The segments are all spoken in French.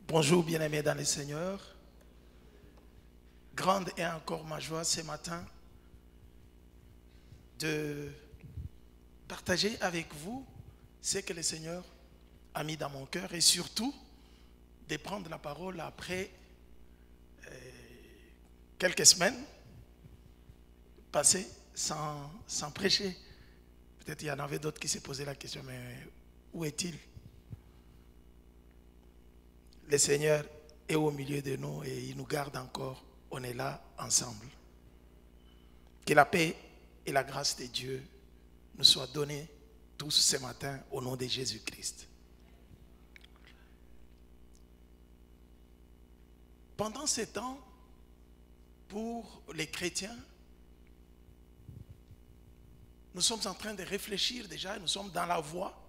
Bonjour bien-aimés dans le Seigneur. Grande est encore ma joie ce matin de partager avec vous ce que le Seigneur a mis dans mon cœur et surtout de prendre la parole après quelques semaines passées sans prêcher. Peut-être il y en avait d'autres qui se posaient la question, mais où est-il? Le Seigneur est au milieu de nous et il nous garde encore. On est là ensemble. Que la paix et la grâce de Dieu nous soient données tous ce matin au nom de Jésus-Christ. Pendant ces temps, pour les chrétiens, nous sommes en train de réfléchir déjà, nous sommes dans la voie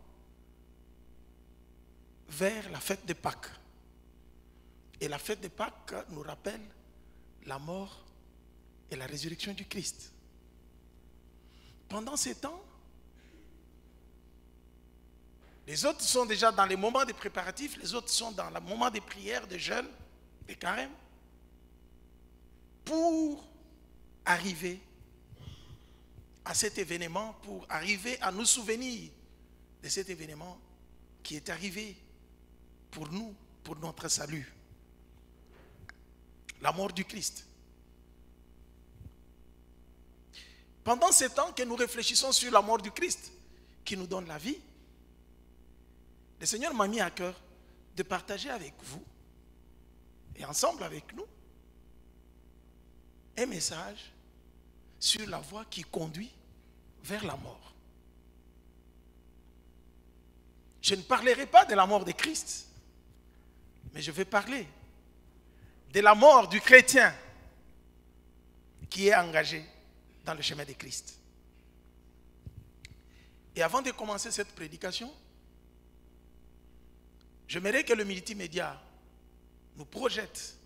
vers la fête de Pâques. Et la fête de Pâques nous rappelle la mort et la résurrection du Christ. Pendant ces temps, les autres sont déjà dans les moments de préparatifs, les autres sont dans le moment des prières, de jeûne, de carême, pour arriver à cet événement, pour arriver à nous souvenir de cet événement qui est arrivé pour nous, pour notre salut. La mort du Christ. Pendant ce temps que nous réfléchissons sur la mort du Christ, qui nous donne la vie, le Seigneur m'a mis à cœur de partager avec vous, et ensemble avec nous, un message sur la voie qui conduit vers la mort. Je ne parlerai pas de la mort de Christ, mais je vais parler de la mort du chrétien qui est engagé dans le chemin de Christ. Et avant de commencer cette prédication, j'aimerais que le multimédia nous projette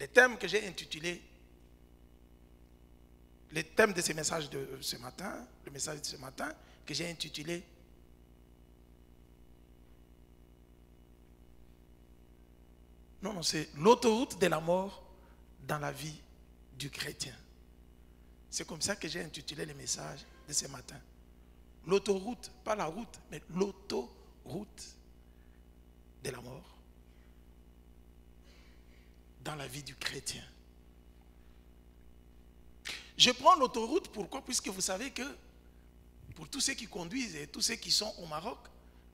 les thèmes que j'ai intitulés, les thèmes de ce message de ce matin, le message de ce matin que j'ai intitulé Non, c'est l'autoroute de la mort dans la vie du chrétien. C'est comme ça que j'ai intitulé le message de ce matin. L'autoroute, pas la route, mais l'autoroute de la mort dans la vie du chrétien. Je prends l'autoroute, pourquoi? Puisque vous savez que pour tous ceux qui conduisent et tous ceux qui sont au Maroc,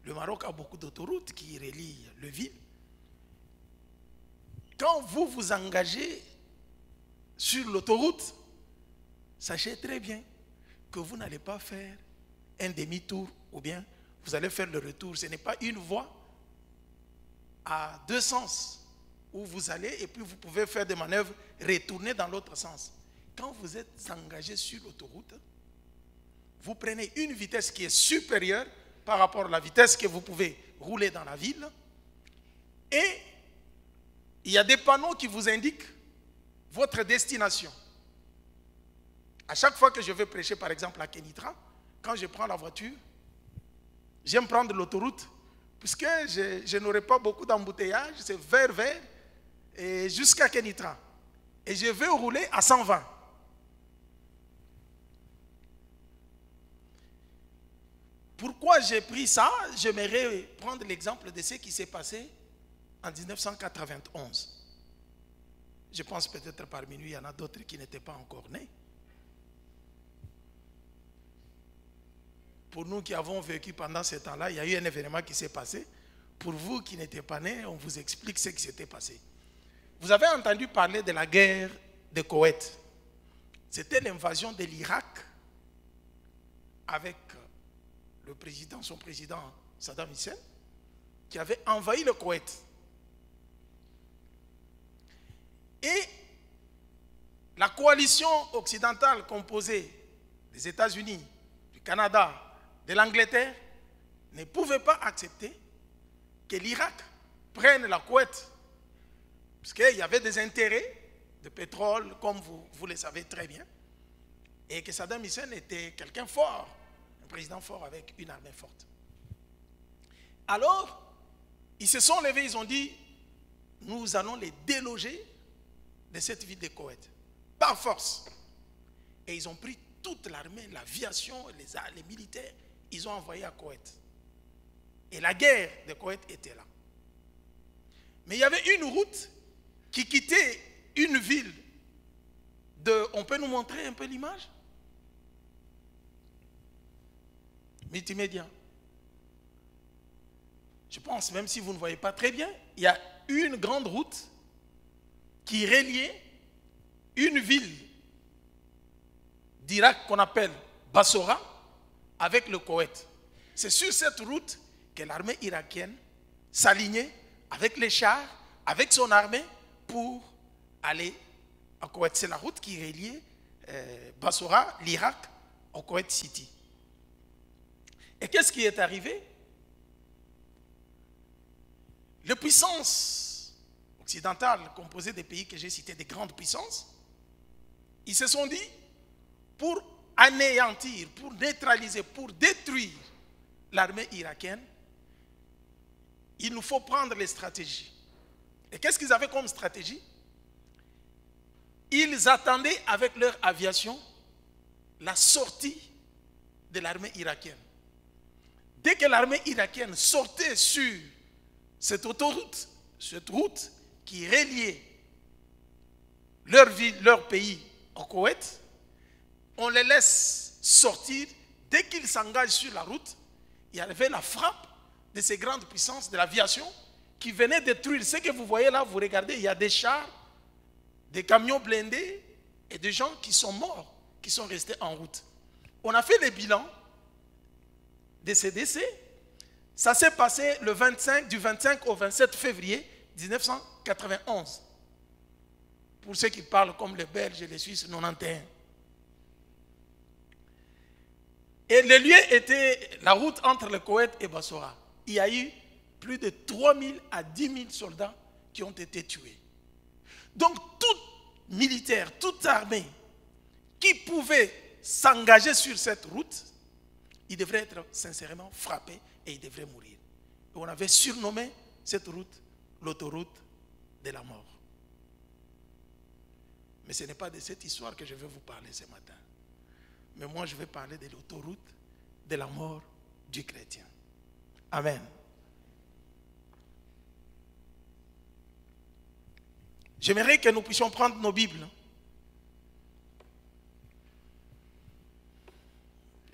le Maroc a beaucoup d'autoroutes qui relient le ville. Quand vous vous engagez sur l'autoroute, sachez très bien que vous n'allez pas faire un demi-tour ou bien vous allez faire le retour. Ce n'est pas une voie à deux sens où vous allez et puis vous pouvez faire des manœuvres, retourner dans l'autre sens. Quand vous êtes engagé sur l'autoroute, vous prenez une vitesse qui est supérieure par rapport à la vitesse que vous pouvez rouler dans la ville et il y a des panneaux qui vous indiquent votre destination. À chaque fois que je vais prêcher, par exemple, à Kenitra, quand je prends la voiture, j'aime prendre l'autoroute, puisque je n'aurai pas beaucoup d'embouteillage, c'est vers et jusqu'à Kenitra. Et je vais rouler à 120. Pourquoi j'ai pris ça? J'aimerais prendre l'exemple de ce qui s'est passé en 1991. Je pense peut-être parmi nous, il y en a d'autres qui n'étaient pas encore nés. Pour nous qui avons vécu pendant ce temps-là, il y a eu un événement qui s'est passé. Pour vous qui n'étiez pas nés, on vous explique ce qui s'était passé. Vous avez entendu parler de la guerre de Koweït. C'était l'invasion de l'Irak avec son président Saddam Hussein, qui avait envahi le Koweït. la coalition occidentale composée des États-Unis, du Canada, de l'Angleterre, ne pouvait pas accepter que l'Irak prenne la Koweït. Parce qu'il y avait des intérêts de pétrole, comme vous le savez très bien. Et que Saddam Hussein était quelqu'un fort, un président fort avec une armée forte. Alors, ils se sont levés, ils ont dit, nous allons les déloger de cette ville de Koweït, par force. Et ils ont pris toute l'armée, l'aviation, les militaires, ils ont envoyé à Koweït. Et la guerre de Koweït était là. Mais il y avait une route qui quittait une ville de... On peut nous montrer un peu l'image? Multimédia. Je pense, même si vous ne voyez pas très bien, il y a une grande route qui reliait une ville d'Irak qu'on appelle Bassora avec le Koweït. C'est sur cette route que l'armée irakienne s'alignait avec les chars, avec son armée pour aller à Koweït. C'est la route qui reliait Bassora, l'Irak, au Koweït City. Et qu'est-ce qui est arrivé? Les puissances occidentales, composées des pays que j'ai cités, des grandes puissances, ils se sont dit, pour anéantir, pour neutraliser, pour détruire l'armée irakienne, il nous faut prendre les stratégies. Et qu'est-ce qu'ils avaient comme stratégie? Ils attendaient avec leur aviation la sortie de l'armée irakienne. Dès que l'armée irakienne sortait sur cette autoroute, cette route qui reliait leur ville, leur pays au Koweït, on les laisse sortir. Dès qu'ils s'engagent sur la route, il y avait la frappe de ces grandes puissances de l'aviation qui venaient détruire. Ce que vous voyez là, vous regardez, il y a des chars, des camions blindés et des gens qui sont morts, qui sont restés en route. On a fait le bilan de ces décès. Ça s'est passé du 25 au 27 février 1991. Pour ceux qui parlent comme les Belges et les Suisses, 91. Et le lieu était la route entre le Koweït et Bassora. Il y a eu plus de 3 000 à 10 000 soldats qui ont été tués. Donc, tout militaire, toute armée qui pouvait s'engager sur cette route, il devrait être sincèrement frappé et il devrait mourir. Et on avait surnommé cette route l'autoroute de la mort. Mais ce n'est pas de cette histoire que je vais vous parler ce matin. Mais moi, je vais parler de l'autoroute de la mort du chrétien. Amen. J'aimerais que nous puissions prendre nos Bibles.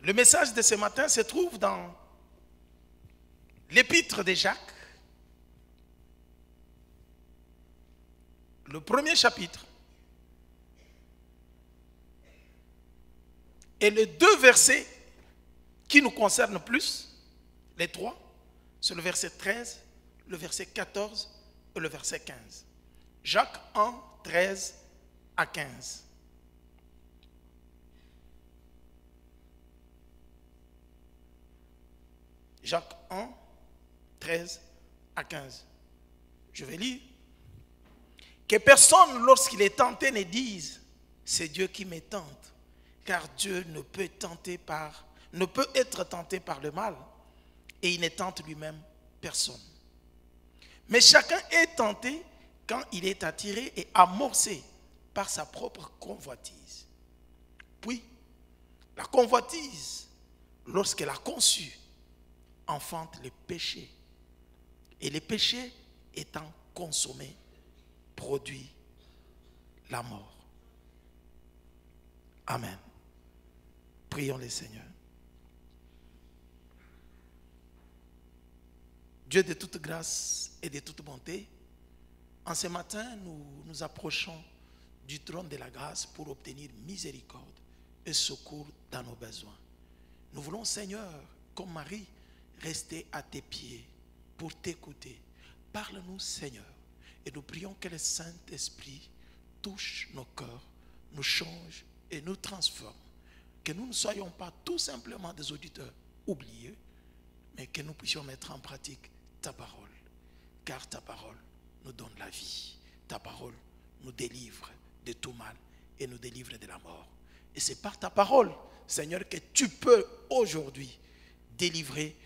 Le message de ce matin se trouve dans l'épître de Jacques, le premier chapitre, et les deux versets qui nous concernent plus, les trois, c'est le verset 13, le verset 14 et le verset 15. Jacques 1, 13 à 15. Jacques 1, 13 à 15. Je vais lire. Que personne, lorsqu'il est tenté, ne dise « C'est Dieu qui me tente », car Dieu ne peut être tenté par le mal, et il ne tente lui-même personne. Mais chacun est tenté quand il est attiré et amorcé par sa propre convoitise. Puis, la convoitise, lorsqu'elle a conçu, enfante le péché. Et le péché étant consommé, produit la mort. Amen. Prions le Seigneur. Dieu de toute grâce et de toute bonté, en ce matin, nous nous approchons du trône de la grâce pour obtenir miséricorde et secours dans nos besoins. Nous voulons, Seigneur, comme Marie, rester à tes pieds pour t'écouter. Parle-nous, Seigneur, et nous prions que le Saint-Esprit touche nos cœurs, nous change et nous transforme. Que nous ne soyons pas tout simplement des auditeurs oubliés, mais que nous puissions mettre en pratique ta parole. Car ta parole nous donne la vie. Ta parole nous délivre de tout mal et nous délivre de la mort. Et c'est par ta parole, Seigneur, que tu peux aujourd'hui délivrer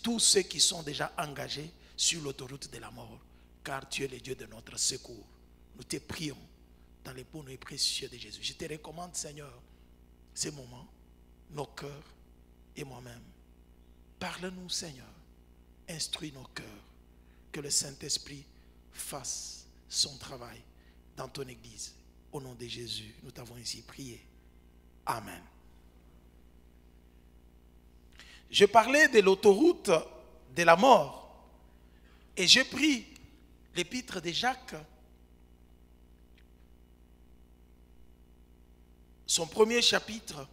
tous ceux qui sont déjà engagés sur l'autoroute de la mort. Car tu es le Dieu de notre secours. Nous te prions dans les beaux noms précieux de Jésus. Je te recommande, Seigneur, ces moments, nos cœurs et moi-même. Parle-nous, Seigneur. Instruis nos cœurs. Que le Saint-Esprit fasse son travail dans ton Église. Au nom de Jésus, nous t'avons ainsi prié. Amen. Je parlais de l'autoroute de la mort. Et j'ai pris l'épître de Jacques, son premier chapitre,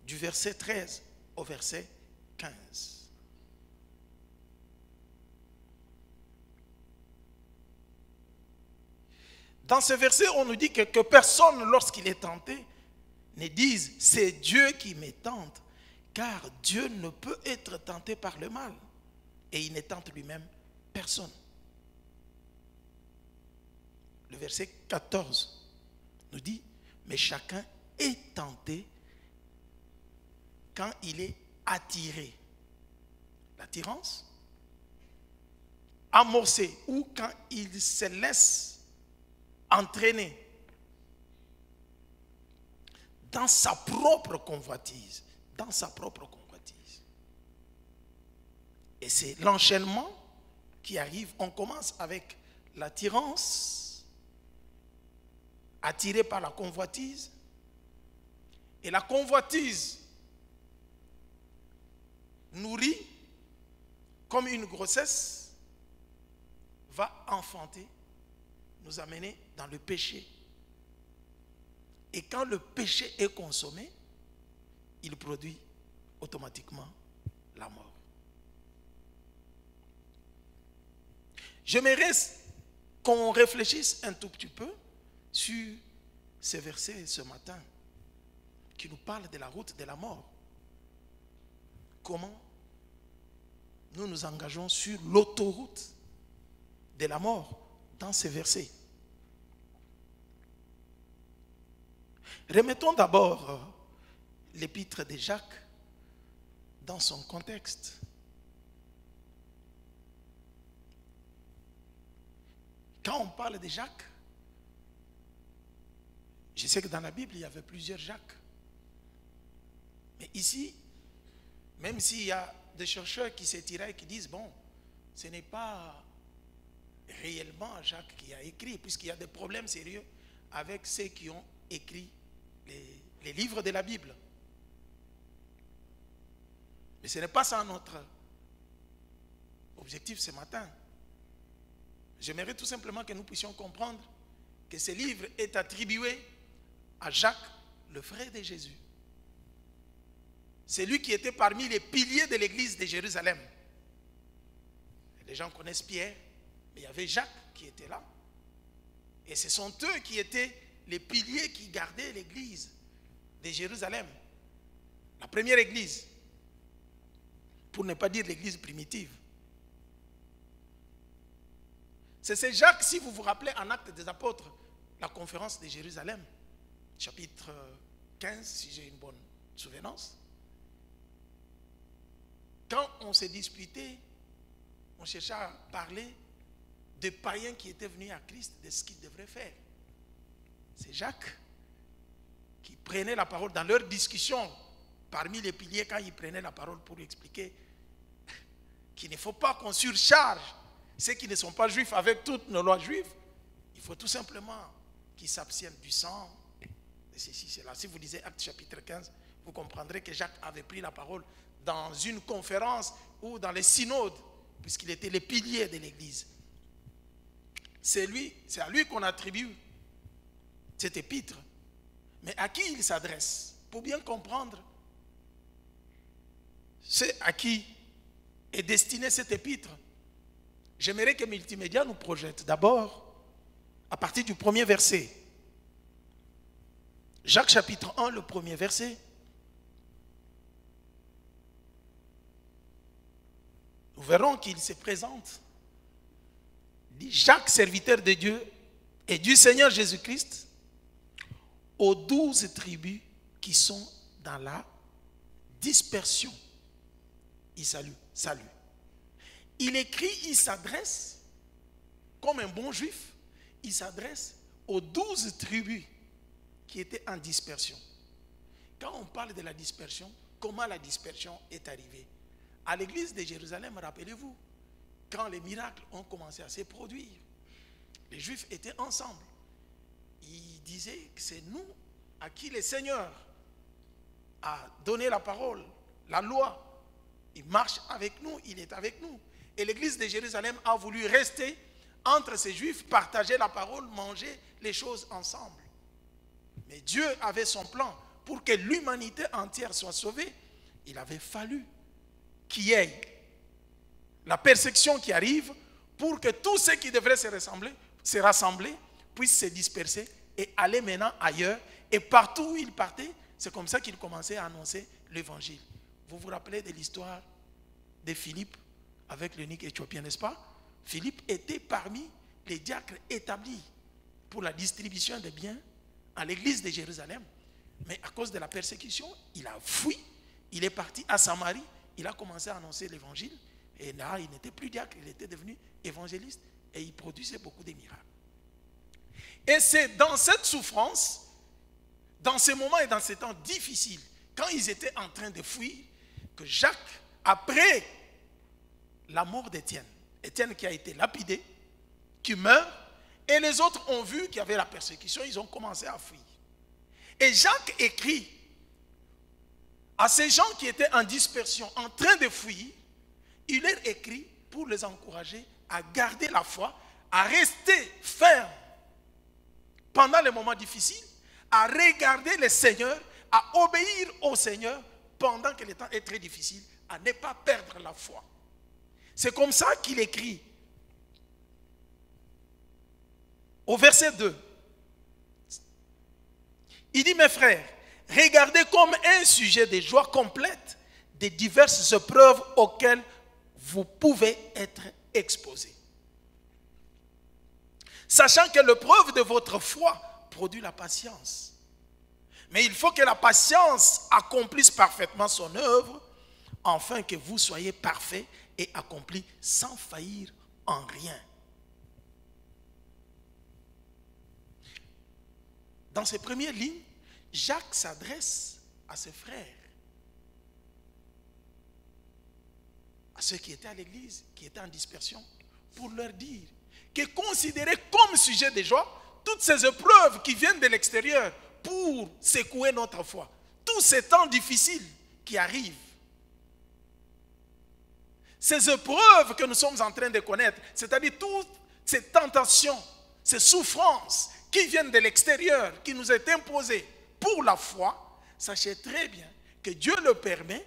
du verset 13 au verset 15. Dans ce verset, on nous dit que personne, lorsqu'il est tenté, ne dise « c'est Dieu qui me tente », car Dieu ne peut être tenté par le mal, et il ne tente lui-même personne. Le verset 14 nous dit « mais chacun est tenté quand il est attiré. » L'attirance, amorcé, ou quand il se laisse entraîner dans sa propre convoitise. Dans sa propre convoitise. Et c'est l'enchaînement qui arrive. On commence avec l'attirance, attiré par la convoitise. Et la convoitise nourrie comme une grossesse va enfanter, nous amener dans le péché. Et quand le péché est consommé, il produit automatiquement la mort. J'aimerais qu'on réfléchisse un tout petit peu sur ces versets ce matin qui nous parlent de la route de la mort. Comment nous nous engageons sur l'autoroute de la mort dans ces versets. Remettons d'abord l'épître de Jacques dans son contexte. Quand on parle de Jacques, je sais que dans la Bible, il y avait plusieurs Jacques. Mais ici, même s'il y a des chercheurs qui s'étirent et qui disent, bon, ce n'est pas réellement Jacques qui a écrit, puisqu'il y a des problèmes sérieux avec ceux qui ont écrit les livres de la Bible. Mais ce n'est pas ça notre objectif ce matin. J'aimerais tout simplement que nous puissions comprendre que ce livre est attribué à Jacques, le frère de Jésus. C'est lui qui était parmi les piliers de l'église de Jérusalem. Les gens connaissent Pierre, mais il y avait Jacques qui était là. Et ce sont eux qui étaient les piliers qui gardaient l'église de Jérusalem. La première église, pour ne pas dire l'église primitive. C'est Jacques, si vous vous rappelez en Actes des Apôtres, la conférence de Jérusalem, chapitre 15, si j'ai une bonne souvenance. Quand on s'est disputé, on cherchait à parler de païens qui étaient venus à Christ, de ce qu'ils devraient faire. C'est Jacques qui prenait la parole dans leur discussion, parmi les piliers, quand il prenait la parole pour expliquer qu'il ne faut pas qu'on surcharge ceux qui ne sont pas juifs avec toutes nos lois juives. Il faut tout simplement qu'ils s'abstiennent du sang, de ceci, cela. Si vous lisez Actes chapitre 15, vous comprendrez que Jacques avait pris la parole dans une conférence ou dans les synodes, puisqu'il était le pilier de l'église. C'est à lui qu'on attribue cet épître. Mais à qui il s'adresse? Pour bien comprendre, c'est à qui est destiné cet épître. J'aimerais que Multimédia nous projette d'abord à partir du premier verset. Jacques chapitre 1, le premier verset. Nous verrons qu'il se présente. Il dit, Jacques, serviteur de Dieu et du Seigneur Jésus-Christ, aux 12 tribus qui sont dans la dispersion. Il salue. Il écrit, il s'adresse, comme un bon juif, il s'adresse aux 12 tribus qui étaient en dispersion. Quand on parle de la dispersion, comment la dispersion est arrivée? À l'église de Jérusalem, rappelez-vous, quand les miracles ont commencé à se produire, les Juifs étaient ensemble. Ils disaient que c'est nous à qui le Seigneur a donné la parole, la loi. Il marche avec nous, il est avec nous. Et l'église de Jérusalem a voulu rester entre ces Juifs, partager la parole, manger les choses ensemble. Mais Dieu avait son plan pour que l'humanité entière soit sauvée. Il avait fallu qu'il y ait la persécution qui arrive pour que tous ceux qui devraient se rassembler puissent se disperser et aller maintenant ailleurs. Et partout où ils partaient, c'est comme ça qu'ils commençaient à annoncer l'évangile. Vous vous rappelez de l'histoire de Philippe avec l'eunuque éthiopien, n'est-ce pas? Philippe était parmi les diacres établis pour la distribution des biens à l'église de Jérusalem. Mais à cause de la persécution, il a fui. Il est parti à Samarie. Il a commencé à annoncer l'évangile. Et là, il n'était plus diacre, il était devenu évangéliste. Et il produisait beaucoup de miracles. Et c'est dans cette souffrance, dans ces moments et dans ces temps difficiles, quand ils étaient en train de fuir, que Jacques, après la mort d'Étienne, Étienne qui a été lapidé, qui meurt, et les autres ont vu qu'il y avait la persécution, ils ont commencé à fuir. Et Jacques écrit à ces gens qui étaient en dispersion, en train de fuir, il leur écrit pour les encourager à garder la foi, à rester fermes pendant les moments difficiles, à regarder le Seigneur, à obéir au Seigneur pendant que le temps est très difficile, à ne pas perdre la foi. C'est comme ça qu'il écrit au verset 2. Il dit, mes frères, regardez comme un sujet de joie complète des diverses épreuves auxquelles vous pouvez être exposés. Sachant que l'épreuve de votre foi produit la patience. Mais il faut que la patience accomplisse parfaitement son œuvre, afin que vous soyez parfaits et accomplis sans faillir en rien. Dans ces premières lignes, Jacques s'adresse à ses frères, à ceux qui étaient à l'église, qui étaient en dispersion, pour leur dire que considérez comme sujet de joie toutes ces épreuves qui viennent de l'extérieur pour secouer notre foi. Tous ces temps difficiles qui arrivent. Ces épreuves que nous sommes en train de connaître, c'est-à-dire toutes ces tentations, ces souffrances qui viennent de l'extérieur, qui nous est imposées pour la foi, sachez très bien que Dieu le permet.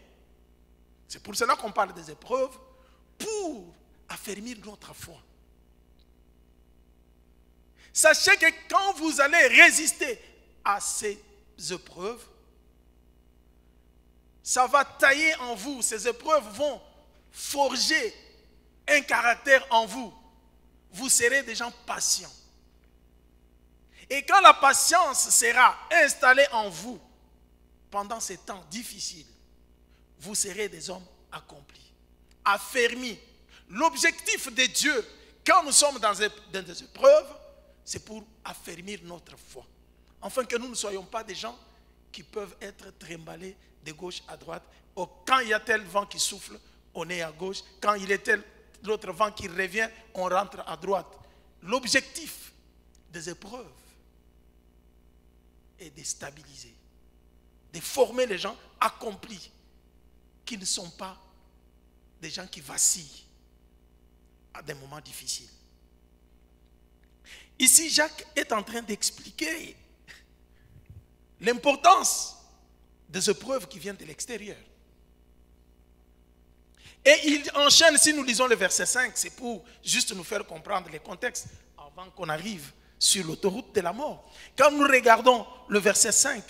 C'est pour cela qu'on parle des épreuves, pour affermir notre foi. Sachez que quand vous allez résister à ces épreuves, ça va tailler en vous. Ces épreuves vont forger un caractère en vous. Vous serez des gens patients. Et quand la patience sera installée en vous pendant ces temps difficiles, vous serez des hommes accomplis, affermis. L'objectif de Dieu, quand nous sommes dans des épreuves, c'est pour affermir notre foi. Afin que nous ne soyons pas des gens qui peuvent être trimballés de gauche à droite. Quand il y a tel vent qui souffle, on est à gauche. Quand il y a tel l'autre vent qui revient, on rentre à droite. L'objectif des épreuves est de stabiliser, de former les gens accomplis, qui ne sont pas des gens qui vacillent à des moments difficiles. Ici, Jacques est en train d'expliquer l'importance des épreuves qui viennent de l'extérieur. Et il enchaîne, si nous lisons le verset 5, c'est pour juste nous faire comprendre le contexte avant qu'on arrive sur l'autoroute de la mort. Quand nous regardons le verset 5,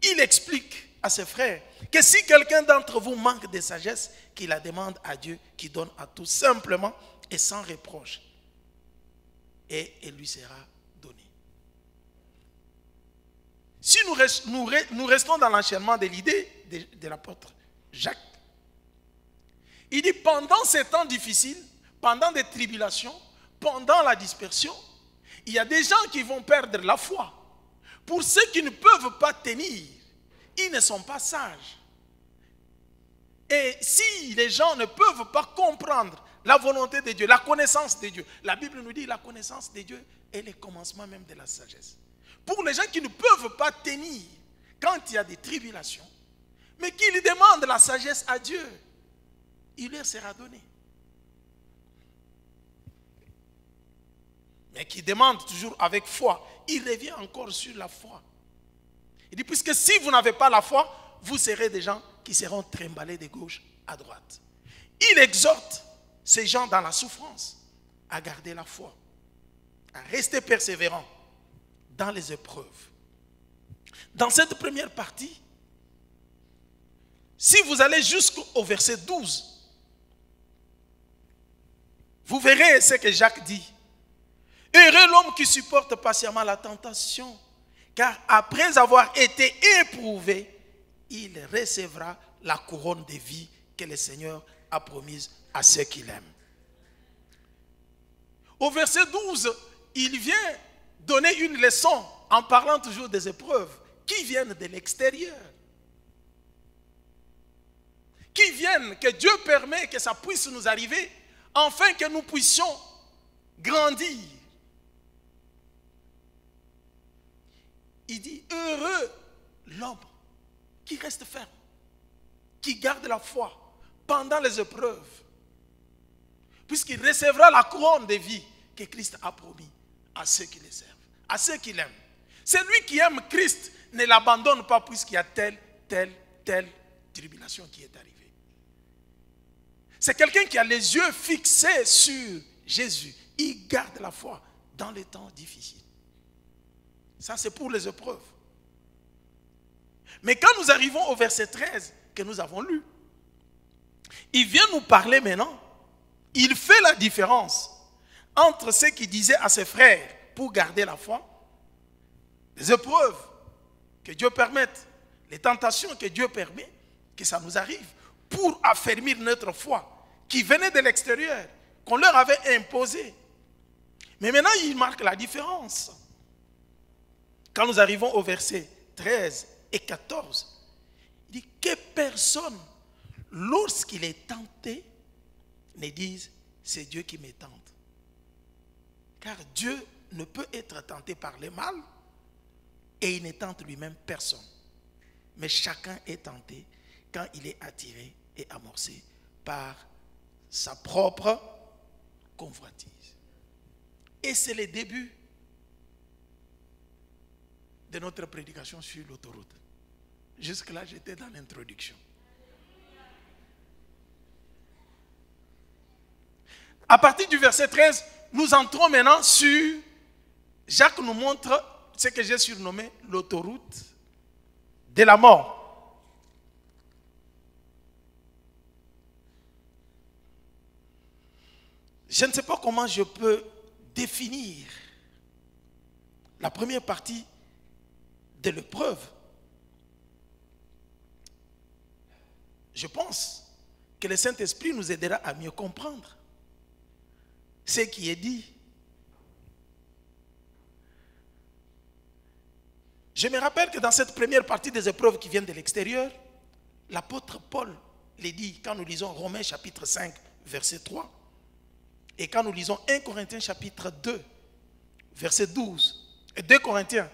il explique à ses frères que si quelqu'un d'entre vous manque de sagesse, qu'il la demande à Dieu qui donne à tous simplement et sans reproche. Et elle lui sera donnée. Si nous restons dans l'enchaînement de l'idée de l'apôtre Jacques, il dit pendant ces temps difficiles, pendant des tribulations, pendant la dispersion, il y a des gens qui vont perdre la foi. Pour ceux qui ne peuvent pas tenir, ils ne sont pas sages. Et si les gens ne peuvent pas comprendre la volonté de Dieu, la connaissance de Dieu, la Bible nous dit la connaissance de Dieu est le commencement même de la sagesse. Pour les gens qui ne peuvent pas tenir quand il y a des tribulations, mais qui lui demandent la sagesse à Dieu, il leur sera donné. Mais qui demande toujours avec foi, il revient encore sur la foi. Il dit, puisque si vous n'avez pas la foi, vous serez des gens qui seront trimballés de gauche à droite. Il exhorte ces gens dans la souffrance à garder la foi, à rester persévérants dans les épreuves. Dans cette première partie, si vous allez jusqu'au verset 12, vous verrez ce que Jacques dit. Heureux l'homme qui supporte patiemment la tentation, car après avoir été éprouvé, il recevra la couronne de vie que le Seigneur a promise à ceux qui l'aiment. Au verset 12, il vient donner une leçon en parlant toujours des épreuves qui viennent de l'extérieur. Qui viennent, que Dieu permet que ça puisse nous arriver, afin que nous puissions grandir. Il dit, heureux l'homme qui reste ferme, qui garde la foi pendant les épreuves, puisqu'il recevra la couronne de vie que Christ a promis à ceux qui le servent, à ceux qui l'aiment. Celui qui aime Christ ne l'abandonne pas puisqu'il y a telle tribulation qui est arrivée. C'est quelqu'un qui a les yeux fixés sur Jésus. Il garde la foi dans les temps difficiles. Ça, c'est pour les épreuves. Mais quand nous arrivons au verset 13 que nous avons lu, il vient nous parler maintenant. Il fait la différence entre ce qu'il disait à ses frères pour garder la foi, les épreuves que Dieu permette, les tentations que Dieu permet, que ça nous arrive, pour affermir notre foi, qui venait de l'extérieur, qu'on leur avait imposé. Mais maintenant, il marque la différence. Quand nous arrivons au verset 13 et 14, il dit que personne, lorsqu'il est tenté, ne dise c'est Dieu qui me tente. Car Dieu ne peut être tenté par le mal et il ne tente lui-même personne. Mais chacun est tenté quand il est attiré et amorcé par sa propre convoitise. Et c'est le début de notre prédication sur l'autoroute. Jusque-là, j'étais dans l'introduction. À partir du verset 13, nous entrons maintenant sur... Jacques nous montre ce que j'ai surnommé l'autoroute de la mort. Je ne sais pas comment je peux définir la première partie de l'épreuve. Je pense que le Saint-Esprit nous aidera à mieux comprendre ce qui est dit. Je me rappelle que dans cette première partie des épreuves qui viennent de l'extérieur, l'apôtre Paul les dit quand nous lisons Romains chapitre 5, verset 3, et quand nous lisons 1 Corinthiens chapitre 2, verset 12, et 2 Corinthiens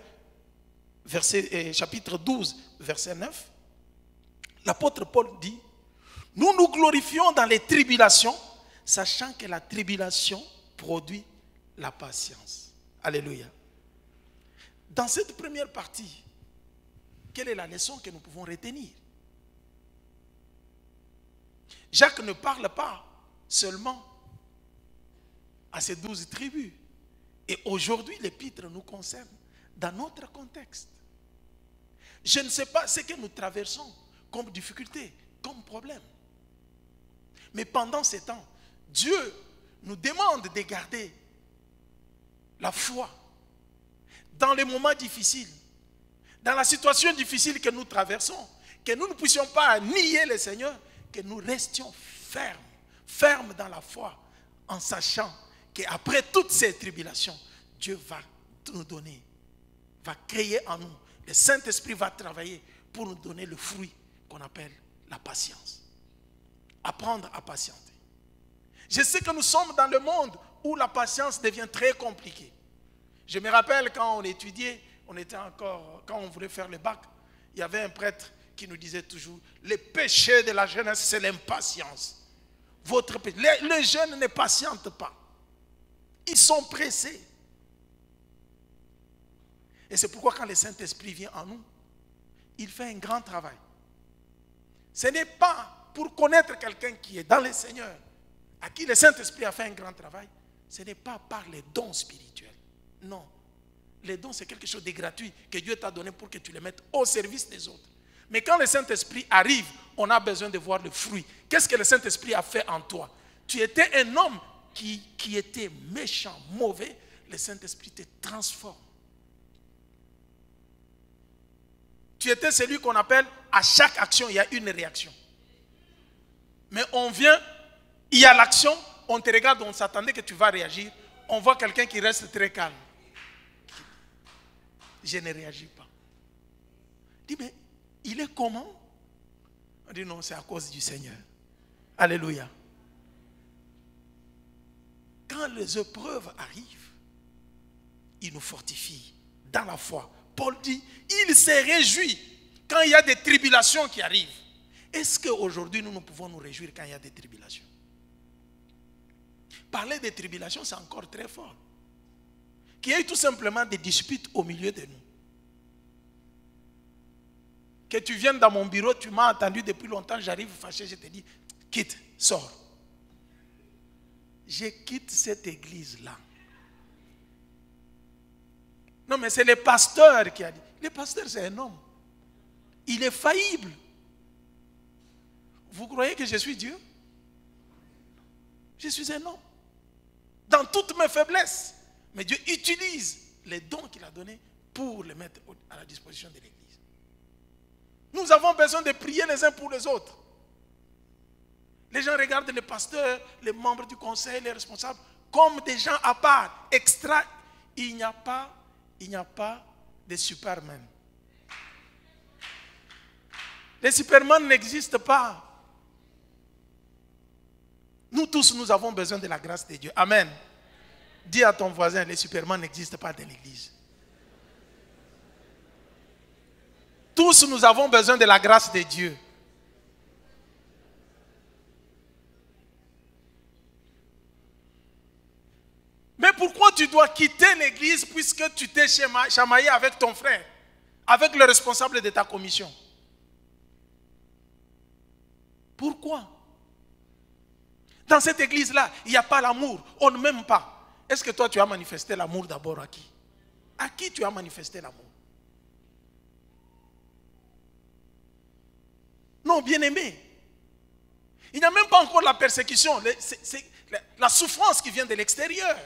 chapitre 12, verset 9, l'apôtre Paul dit, nous nous glorifions dans les tribulations, sachant que la tribulation produit la patience. Alléluia. Dans cette première partie, quelle est la leçon que nous pouvons retenir? Jacques ne parle pas seulement à ces 12 tribus. Et aujourd'hui, l'épître nous concerne dans notre contexte. Je ne sais pas ce que nous traversons comme difficulté, comme problème. Mais pendant ces temps, Dieu nous demande de garder la foi dans les moments difficiles, dans la situation difficile que nous traversons, que nous ne puissions pas nier le Seigneur, que nous restions fermes, fermes dans la foi, en sachant qu'après toutes ces tribulations, Dieu va nous donner, va créer en nous. Le Saint-Esprit va travailler pour nous donner le fruit qu'on appelle la patience. Apprendre à patienter. Je sais que nous sommes dans le monde où la patience devient très compliquée. Je me rappelle quand on étudiait, quand on voulait faire le bac, il y avait un prêtre qui nous disait toujours, les péchés de la jeunesse, c'est l'impatience. Les jeunes ne patientent pas. Ils sont pressés. Et c'est pourquoi quand le Saint-Esprit vient en nous, il fait un grand travail. Ce n'est pas pour connaître quelqu'un qui est dans le Seigneur, à qui le Saint-Esprit a fait un grand travail, ce n'est pas par les dons spirituels. Non. Les dons, c'est quelque chose de gratuit que Dieu t'a donné pour que tu les mettes au service des autres. Mais quand le Saint-Esprit arrive, on a besoin de voir le fruit. Qu'est-ce que le Saint-Esprit a fait en toi? Tu étais un homme qui était méchant, mauvais. Le Saint-Esprit te transforme. Tu étais celui qu'on appelle, à chaque action, il y a une réaction. Mais on vient, il y a l'action, on te regarde, on s'attendait que tu vas réagir. On voit quelqu'un qui reste très calme. Je ne réagis pas. Dis, mais il est comment? On dit non, c'est à cause du Seigneur. Alléluia. Quand les épreuves arrivent, il nous fortifie dans la foi. Paul dit, il se réjouit quand il y a des tribulations qui arrivent. Est-ce qu'aujourd'hui nous pouvons nous réjouir quand il y a des tribulations? Parler des tribulations, c'est encore très fort. Qu'il y ait tout simplement des disputes au milieu de nous. Que tu viennes dans mon bureau, tu m'as attendu depuis longtemps, j'arrive fâché, je te dis, quitte, sors. Je quitte cette église-là. Non, mais c'est le pasteur qui a dit. Le pasteur, c'est un homme. Il est faillible. Vous croyez que je suis Dieu? Je suis un homme. Dans toutes mes faiblesses. Mais Dieu utilise les dons qu'il a donnés pour les mettre à la disposition de l'église. Nous avons besoin de prier les uns pour les autres. Les gens regardent les pasteurs, les membres du conseil, les responsables, comme des gens à part, extra. Il n'y a pas de Superman. Les Superman n'existent pas. Nous tous, nous avons besoin de la grâce de Dieu. Amen. Dis à ton voisin, les Superman n'existent pas dans l'église. Tous, nous avons besoin de la grâce de Dieu. Mais pourquoi tu dois quitter l'église puisque tu t'es chamaillé avec ton frère, avec le responsable de ta commission? Pourquoi? Dans cette église-là, il n'y a pas l'amour. On ne m'aime pas. Est-ce que toi, tu as manifesté l'amour d'abord à qui? À qui tu as manifesté l'amour? Non, bien-aimé. Il n'y a même pas encore la persécution. C'est la souffrance qui vient de l'extérieur.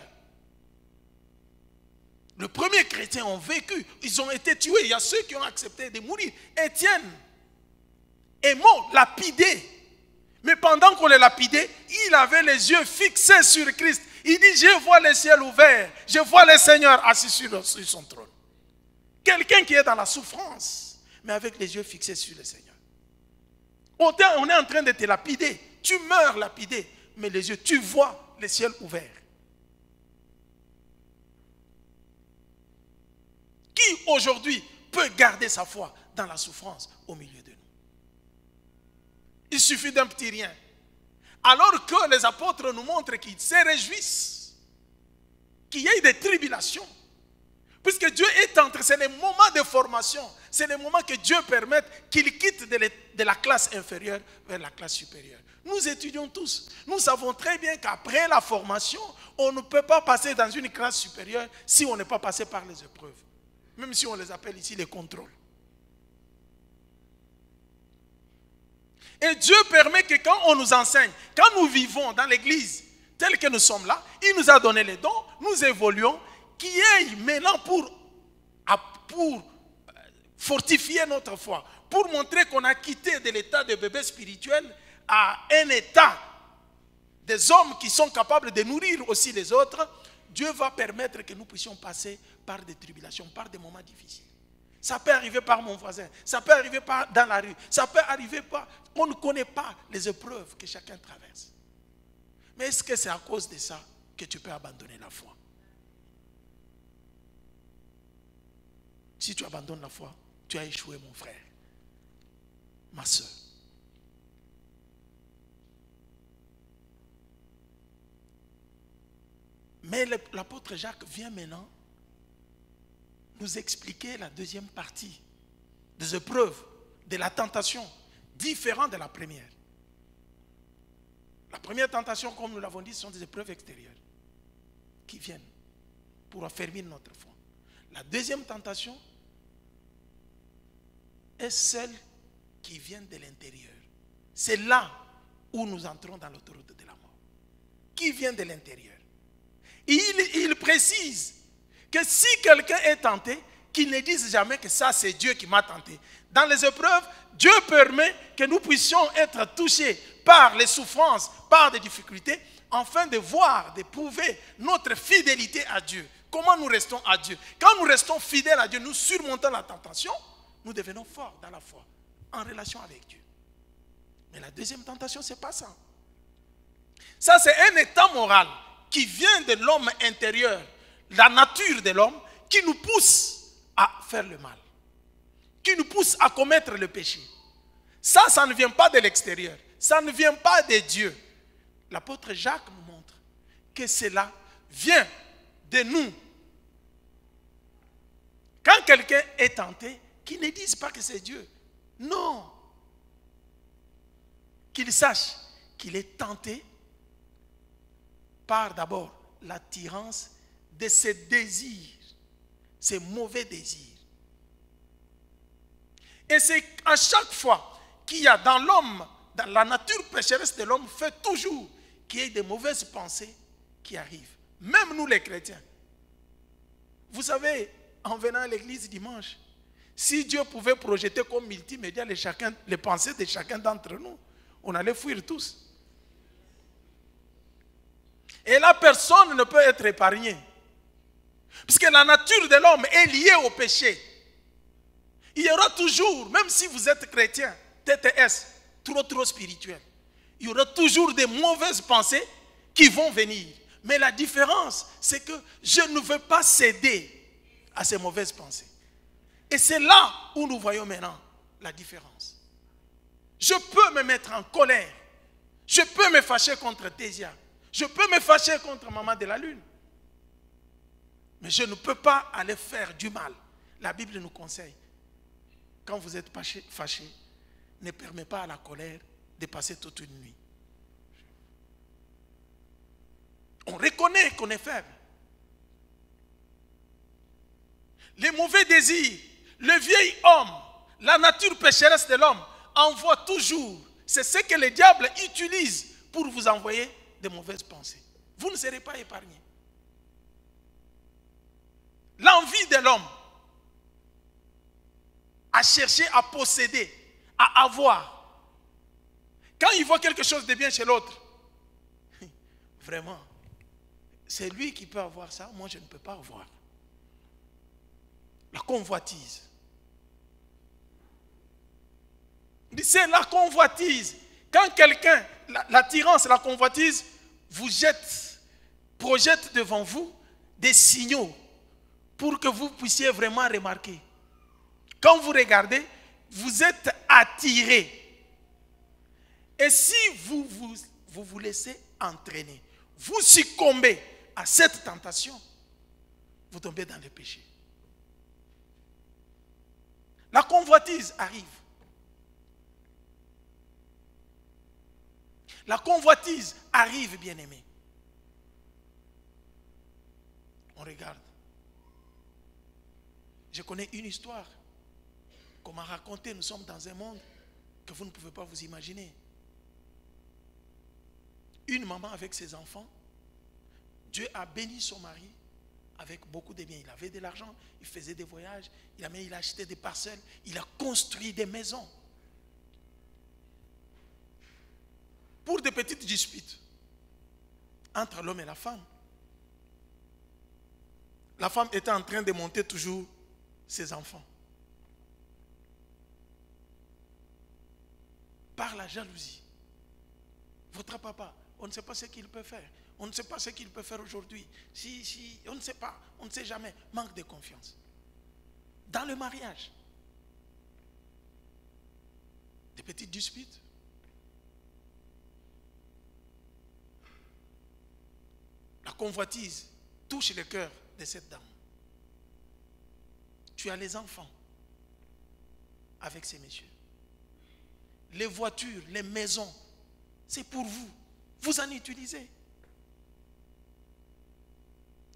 Les premiers chrétiens ont vécu. Ils ont été tués. Il y a ceux qui ont accepté de mourir. Étienne est mort, lapidé. Mais pendant qu'on le lapidait, il avait les yeux fixés sur Christ. Il dit, je vois le ciel ouvert. Je vois le Seigneur assis sur son trône. Quelqu'un qui est dans la souffrance, mais avec les yeux fixés sur le Seigneur. On est en train de te lapider. Tu meurs lapidé, mais les yeux, tu vois le ciel ouvert. Qui aujourd'hui peut garder sa foi dans la souffrance au milieu de nous? Il suffit d'un petit rien. Alors que les apôtres nous montrent qu'ils se réjouissent, qu'il y ait des tribulations. Puisque Dieu est c'est les moments de formation, c'est les moments que Dieu permet qu'ils quittent de la classe inférieure vers la classe supérieure. Nous étudions tous. Nous savons très bien qu'après la formation, on ne peut pas passer dans une classe supérieure si on n'est pas passé par les épreuves. Même si on les appelle ici les contrôles. Et Dieu permet que quand on nous enseigne, quand nous vivons dans l'église tel que nous sommes là, il nous a donné les dons, nous évoluons, qui est maintenant pour fortifier notre foi, pour montrer qu'on a quitté de l'état de bébé spirituel à un état des hommes qui sont capables de nourrir aussi les autres. Dieu va permettre que nous puissions passer par des tribulations, par des moments difficiles. Ça peut arriver par mon voisin, ça peut arriver dans la rue, ça peut arriver par... On ne connaît pas les épreuves que chacun traverse. Mais est-ce que c'est à cause de ça que tu peux abandonner la foi? Si tu abandonnes la foi, tu as échoué, mon frère, ma soeur. Mais l'apôtre Jacques vient maintenant nous expliquer la deuxième partie des épreuves, de la tentation, différente de la première. La première tentation, comme nous l'avons dit, sont des épreuves extérieures qui viennent pour affermir notre foi. La deuxième tentation est celle qui vient de l'intérieur. C'est là où nous entrons dans l'autoroute de la mort. Qui vient de l'intérieur. Il précise que si quelqu'un est tenté, qu'il ne dise jamais que ça c'est Dieu qui m'a tenté. Dans les épreuves, Dieu permet que nous puissions être touchés par les souffrances, par des difficultés, afin de voir, de prouver notre fidélité à Dieu. Comment nous restons à Dieu? Quand nous restons fidèles à Dieu, nous surmontons la tentation, nous devenons forts dans la foi, en relation avec Dieu. Mais la deuxième tentation, ce n'est pas ça. Ça, c'est un état moral qui vient de l'homme intérieur, la nature de l'homme, qui nous pousse à faire le mal, qui nous pousse à commettre le péché. Ça ne vient pas de l'extérieur, ça ne vient pas de Dieu. L'apôtre Jacques nous montre que cela vient de nous. Quand quelqu'un est tenté, qu'il ne dise pas que c'est Dieu. Non. Qu'il sache qu'il est tenté par d'abord l'attirance de ses désirs, ses mauvais désirs. Et c'est à chaque fois qu'il y a dans l'homme, dans la nature pécheresse de l'homme, fait toujours qu'il y ait des mauvaises pensées qui arrivent. Même nous les chrétiens. Vous savez, en venant à l'église dimanche, si Dieu pouvait projeter comme multimédia les pensées de chacun d'entre nous, on allait fuir tous. Et là, personne ne peut être épargné. Puisque la nature de l'homme est liée au péché. Il y aura toujours, même si vous êtes chrétien, TTS, trop spirituel, il y aura toujours des mauvaises pensées qui vont venir. Mais la différence, c'est que je ne veux pas céder à ces mauvaises pensées. Et c'est là où nous voyons maintenant la différence. Je peux me mettre en colère. Je peux me fâcher contre Tésia. Je peux me fâcher contre Maman de la Lune. Mais je ne peux pas aller faire du mal. La Bible nous conseille. Quand vous êtes fâché, ne permet pas à la colère de passer toute une nuit. On reconnaît qu'on est faible. Les mauvais désirs, le vieil homme, la nature pécheresse de l'homme envoie toujours. C'est ce que le diable utilise pour vous envoyer de mauvaises pensées. Vous ne serez pas épargnés. L'envie de l'homme à chercher à posséder, à avoir. Quand il voit quelque chose de bien chez l'autre, vraiment, c'est lui qui peut avoir ça, moi je ne peux pas avoir. La convoitise. C'est la convoitise. Quand quelqu'un, l'attirance, la convoitise, vous projette devant vous des signaux pour que vous puissiez vraiment remarquer. Quand vous regardez, vous êtes attiré. Et si vous laissez entraîner, vous succombez à cette tentation, vous tombez dans le péché. La convoitise arrive. La convoitise arrive, bien-aimé. On regarde. Je connais une histoire qu'on m'a racontée. Nous sommes dans un monde que vous ne pouvez pas vous imaginer. Une maman avec ses enfants, Dieu a béni son mari avec beaucoup de biens. Il avait de l'argent, il faisait des voyages, il a acheté des parcelles, il a construit des maisons. Pour des petites disputes entre l'homme et la femme. La femme était en train de monter toujours ses enfants. Par la jalousie. Votre papa, on ne sait pas ce qu'il peut faire. On ne sait pas ce qu'il peut faire aujourd'hui. On ne sait pas, on ne sait jamais. Manque de confiance. Dans le mariage, des petites disputes. La convoitise touche le cœur de cette dame. Tu as les enfants avec ces messieurs. Les voitures, les maisons, c'est pour vous. Vous en utilisez.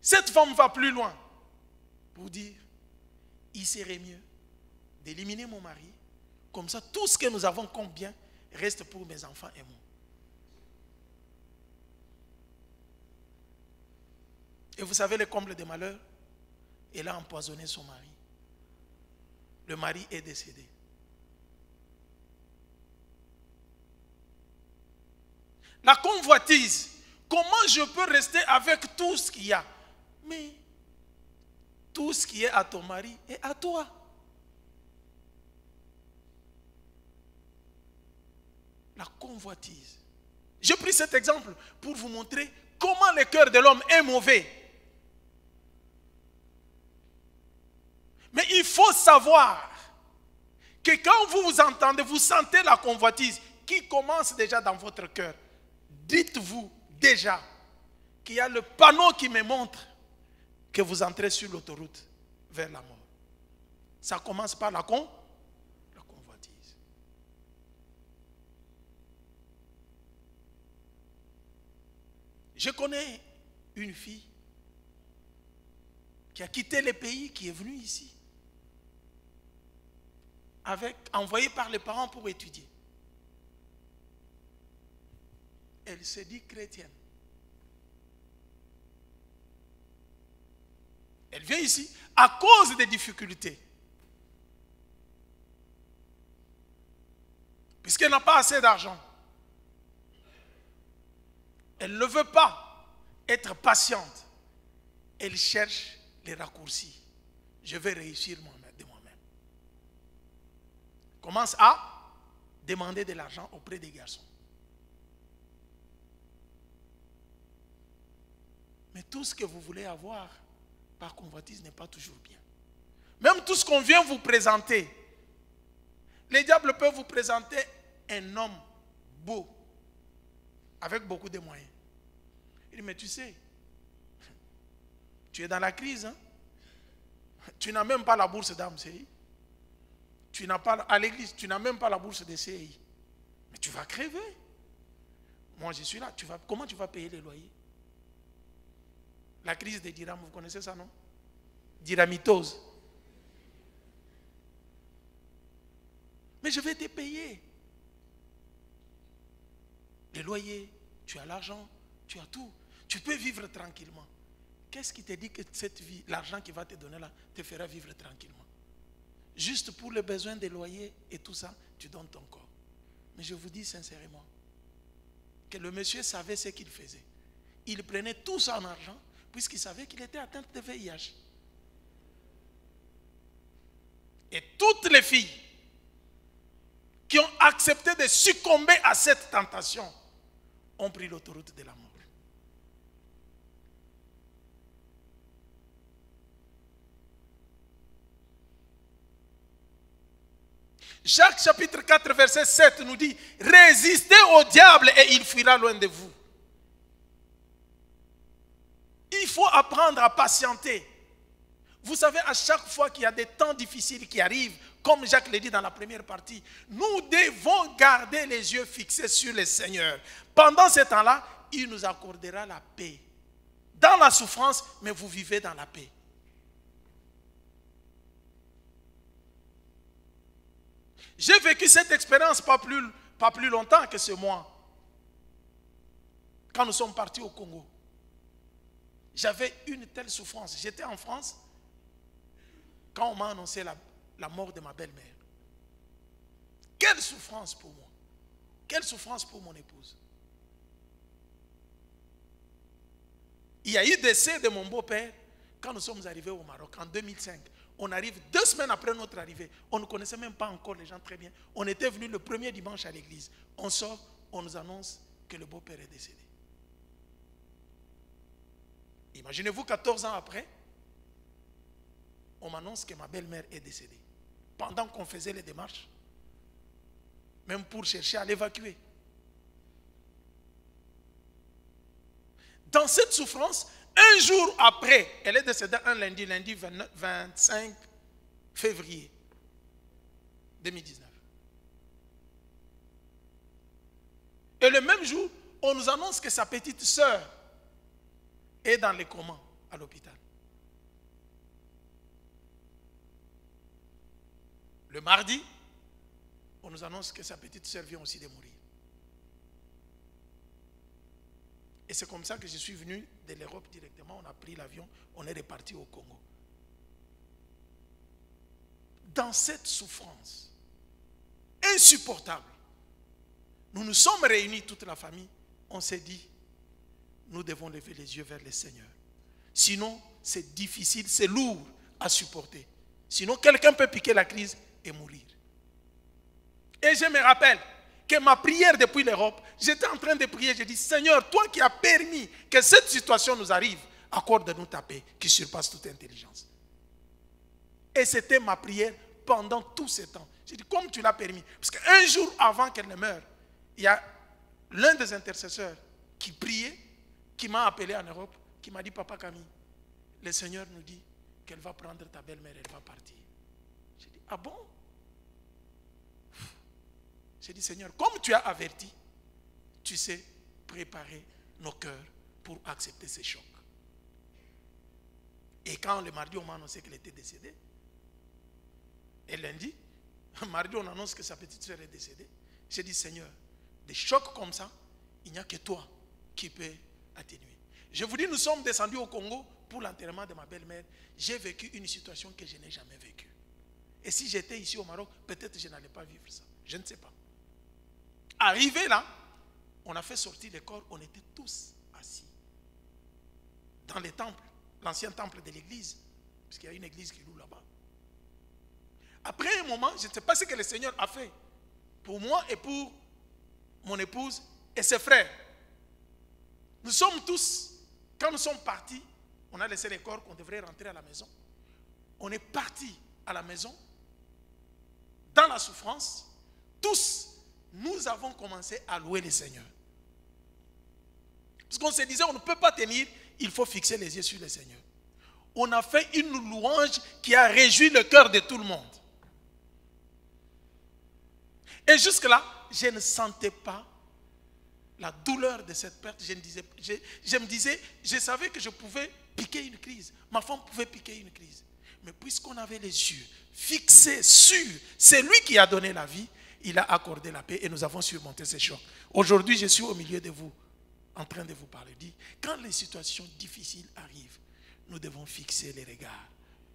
Cette femme va plus loin pour dire, il serait mieux d'éliminer mon mari. Comme ça, tout ce que nous avons comme bien reste pour mes enfants et moi. Et vous savez le comble des malheurs? Elle a empoisonné son mari. Le mari est décédé. La convoitise. Comment je peux rester avec tout ce qu'il y a? Mais tout ce qui est à ton mari est à toi. La convoitise. J'ai pris cet exemple pour vous montrer comment le cœur de l'homme est mauvais. Mais il faut savoir que quand vous vous entendez, vous sentez la convoitise qui commence déjà dans votre cœur. Dites-vous déjà qu'il y a le panneau qui me montre que vous entrez sur l'autoroute vers la mort. Ça commence par la convoitise. Je connais une fille qui a quitté le pays, qui est venue ici, envoyée par les parents pour étudier. Elle se dit chrétienne. Elle vient ici à cause des difficultés. Puisqu'elle n'a pas assez d'argent. Elle ne veut pas être patiente. Elle cherche les raccourcis. Je vais réussir de moi-même. Commence à demander de l'argent auprès des garçons. Mais tout ce que vous voulez avoir par convoitise n'est pas toujours bien. Même tout ce qu'on vient vous présenter, les diables peuvent vous présenter un homme beau, avec beaucoup de moyens. Il dit, mais tu sais, tu es dans la crise, hein? Tu n'as même pas la bourse d'AMCI. Tu n'as pas, à l'église, tu n'as même pas la bourse de CI. Mais tu vas crever. Moi, je suis là. Comment tu vas payer les loyers? La crise des dirhams, vous connaissez ça, non? Diramitose. Mais je vais te payer. Les loyers, tu as l'argent, tu as tout. Tu peux vivre tranquillement. Qu'est-ce qui te dit que cette vie, l'argent qui va te donner là, te fera vivre tranquillement? Juste pour les besoins des loyers et tout ça, tu donnes ton corps. Mais je vous dis sincèrement que le monsieur savait ce qu'il faisait. Il prenait tout ça en argent puisqu'il savait qu'il était atteint de VIH. Et toutes les filles qui ont accepté de succomber à cette tentation ont pris l'autoroute de la mort. Jacques chapitre 4 verset 7 nous dit, résistez au diable et il fuira loin de vous. Il faut apprendre à patienter. Vous savez, à chaque fois qu'il y a des temps difficiles qui arrivent, comme Jacques l'a dit dans la première partie, nous devons garder les yeux fixés sur le Seigneur. Pendant ce temps-là, il nous accordera la paix. Dans la souffrance, mais vous vivez dans la paix. J'ai vécu cette expérience pas plus longtemps que ce mois. Quand nous sommes partis au Congo, j'avais une telle souffrance. J'étais en France quand on m'a annoncé la mort de ma belle-mère. Quelle souffrance pour moi. Quelle souffrance pour mon épouse. Il y a eu décès de mon beau-père quand nous sommes arrivés au Maroc en 2005. On arrive 2 semaines après notre arrivée. On ne connaissait même pas encore les gens très bien. On était venus le premier dimanche à l'église. On sort, on nous annonce que le beau-père est décédé. Imaginez-vous 14 ans après, on m'annonce que ma belle-mère est décédée. Pendant qu'on faisait les démarches, même pour chercher à l'évacuer. Dans cette souffrance, un jour après, elle est décédée un lundi 25 février 2019. Et le même jour, on nous annonce que sa petite sœur est dans les comas à l'hôpital. Le mardi, on nous annonce que sa petite sœur vient aussi de mourir. Et c'est comme ça que je suis venu de l'Europe directement. On a pris l'avion, on est reparti au Congo. Dans cette souffrance insupportable, nous nous sommes réunis, toute la famille. On s'est dit, nous devons lever les yeux vers le Seigneur. Sinon, c'est difficile, c'est lourd à supporter. Sinon, quelqu'un peut piquer la crise et mourir. Et je me rappelle que ma prière depuis l'Europe, j'étais en train de prier, j'ai dit, Seigneur, toi qui as permis que cette situation nous arrive, accorde-nous ta paix qui surpasse toute intelligence. Et c'était ma prière pendant tout ce temps. J'ai dit, comme tu l'as permis, parce qu'un jour avant qu'elle ne meure, il y a l'un des intercesseurs qui priait, qui m'a appelé en Europe, qui m'a dit, Papa Camille, le Seigneur nous dit qu'elle va prendre ta belle-mère, elle va partir. J'ai dit, ah bon? J'ai dit, Seigneur, comme tu as averti, tu sais préparer nos cœurs pour accepter ces chocs. Et quand le mardi, on m'a annoncé qu'elle était décédée, et lundi, mardi, on annonce que sa petite soeur est décédée. J'ai dit, Seigneur, des chocs comme ça, il n'y a que toi qui peux atténuer. Je vous dis, nous sommes descendus au Congo pour l'enterrement de ma belle-mère. J'ai vécu une situation que je n'ai jamais vécue. Et si j'étais ici au Maroc, peut-être je n'allais pas vivre ça. Je ne sais pas. Arrivé là, on a fait sortir les corps, on était tous assis. Dans les temples, l'ancien temple de l'église, parce qu'il y a une église qui loue là-bas. Après un moment, je ne sais pas ce que le Seigneur a fait pour moi et pour mon épouse et ses frères. Nous sommes tous, quand nous sommes partis, on a laissé les corps qu'on devrait rentrer à la maison. On est partis à la maison, dans la souffrance, tous, nous avons commencé à louer le Seigneur. Parce qu'on se disait, on ne peut pas tenir, il faut fixer les yeux sur le Seigneur. On a fait une louange qui a réjoui le cœur de tout le monde. Et jusque-là, je ne sentais pas la douleur de cette perte. Je me disais, je savais que je pouvais piquer une crise. Ma femme pouvait piquer une crise. Mais puisqu'on avait les yeux fixés sur celui qui a donné la vie, il a accordé la paix et nous avons surmonté ces chocs. Aujourd'hui, je suis au milieu de vous, en train de vous parler. Dit, quand les situations difficiles arrivent, nous devons fixer les regards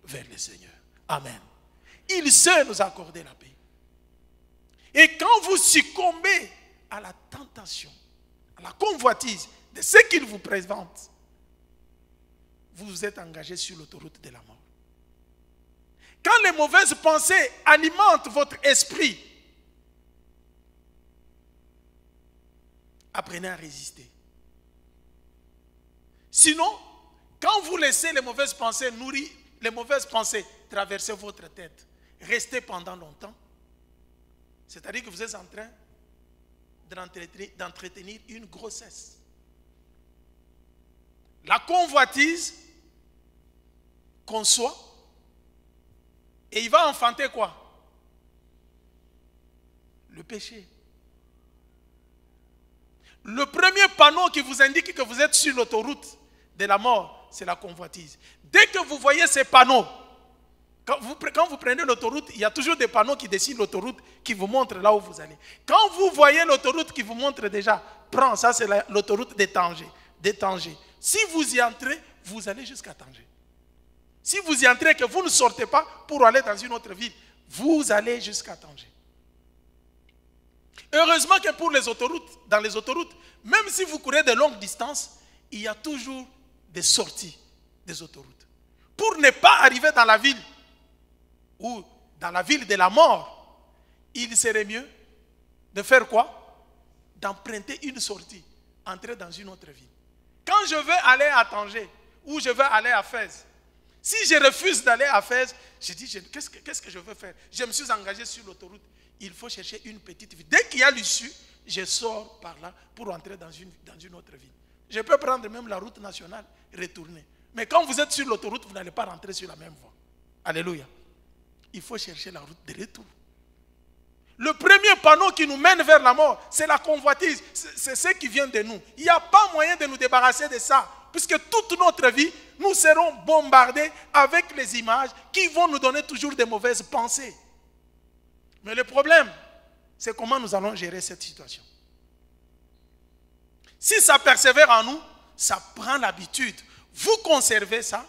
vers le Seigneur. Amen. Il sait nous accorder la paix. Et quand vous succombez à la tentation, à la convoitise de ce qu'il vous présente, vous vous êtes engagé sur l'autoroute de la mort. Quand les mauvaises pensées alimentent votre esprit, apprenez à résister. Sinon, quand vous laissez les mauvaises pensées nourrir, les mauvaises pensées traverser votre tête, restez pendant longtemps, c'est-à-dire que vous êtes en train d'entretenir une grossesse. La convoitise conçoit et il va enfanter quoi? Le péché. Le premier panneau qui vous indique que vous êtes sur l'autoroute de la mort, c'est la convoitise. Dès que vous voyez ces panneaux, quand vous prenez l'autoroute, il y a toujours des panneaux qui dessinent l'autoroute, qui vous montrent là où vous allez. Quand vous voyez l'autoroute qui vous montre déjà, prends, ça c'est l'autoroute des Tanger. Si vous y entrez, vous allez jusqu'à Tanger. Si vous y entrez et que vous ne sortez pas pour aller dans une autre ville, vous allez jusqu'à Tanger. Heureusement que pour les autoroutes, dans les autoroutes, même si vous courez de longues distances, il y a toujours des sorties des autoroutes. Pour ne pas arriver dans la ville ou dans la ville de la mort, il serait mieux de faire quoi? D'emprunter une sortie, entrer dans une autre ville. Quand je veux aller à Tanger ou je veux aller à Fès, si je refuse d'aller à Fès, je dis, qu'est-ce que je veux faire? Je me suis engagé sur l'autoroute. Il faut chercher une petite ville. Dès qu'il y a l'issue, je sors par là pour entrer dans une autre ville. Je peux prendre même la route nationale et retourner. Mais quand vous êtes sur l'autoroute, vous n'allez pas rentrer sur la même voie. Alléluia. Il faut chercher la route de retour. Le premier panneau qui nous mène vers la mort, c'est la convoitise. C'est ce qui vient de nous. Il n'y a pas moyen de nous débarrasser de ça. Puisque toute notre vie, nous serons bombardés avec les images qui vont nous donner toujours des mauvaises pensées. Mais le problème, c'est comment nous allons gérer cette situation. Si ça persévère en nous, ça prend l'habitude. Vous conservez ça,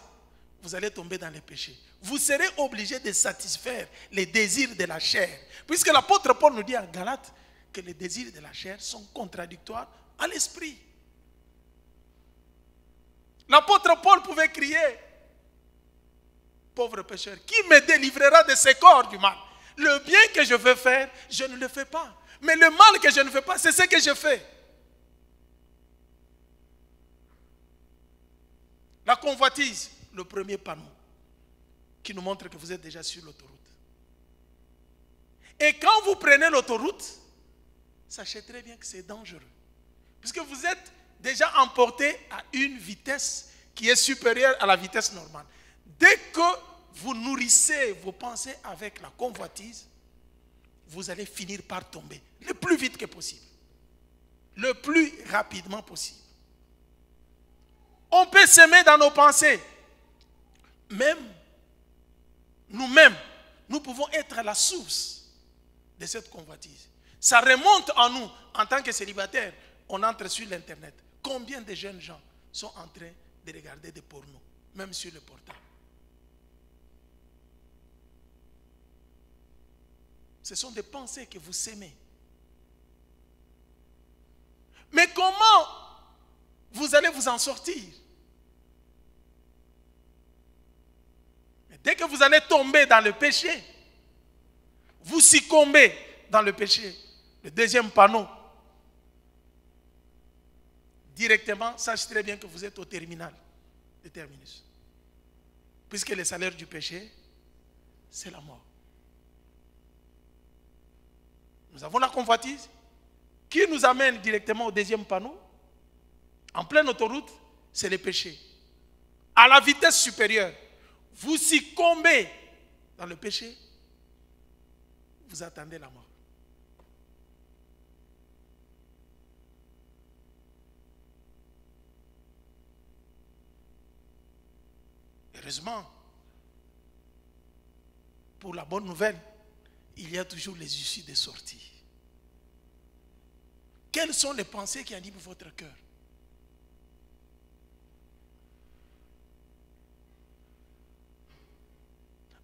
vous allez tomber dans les péchés. Vous serez obligé de satisfaire les désirs de la chair. Puisque l'apôtre Paul nous dit en Galates que les désirs de la chair sont contradictoires à l'esprit. L'apôtre Paul pouvait crier, pauvre pécheur, qui me délivrera de ce corps du mal? Le bien que je veux faire, je ne le fais pas. Mais le mal que je ne fais pas, c'est ce que je fais. La convoitise, le premier panneau qui nous montre que vous êtes déjà sur l'autoroute. Et quand vous prenez l'autoroute, sachez très bien que c'est dangereux. Puisque vous êtes déjà emporté à une vitesse qui est supérieure à la vitesse normale. Dès que vous nourrissez vos pensées avec la convoitise, vous allez finir par tomber le plus vite que possible. Le plus rapidement possible. On peut s'aimer dans nos pensées. Même nous-mêmes, nous pouvons être la source de cette convoitise. Ça remonte en nous, en tant que célibataires. On entre sur l'internet. Combien de jeunes gens sont en train de regarder des pornos, même sur le portable? Ce sont des pensées que vous s'aimez. Mais comment vous allez vous en sortir? Mais dès que vous allez tomber dans le péché, vous succombez dans le péché. Le deuxième panneau, directement, sachez très bien que vous êtes au terminal, le terminus. Puisque le salaire du péché, c'est la mort. Nous avons la convoitise qui nous amène directement au deuxième panneau. En pleine autoroute, c'est le péché. À la vitesse supérieure, vous succombez dans le péché, vous attendez la mort. Heureusement, pour la bonne nouvelle, il y a toujours les issues de sortie. Quelles sont les pensées qui animent votre cœur?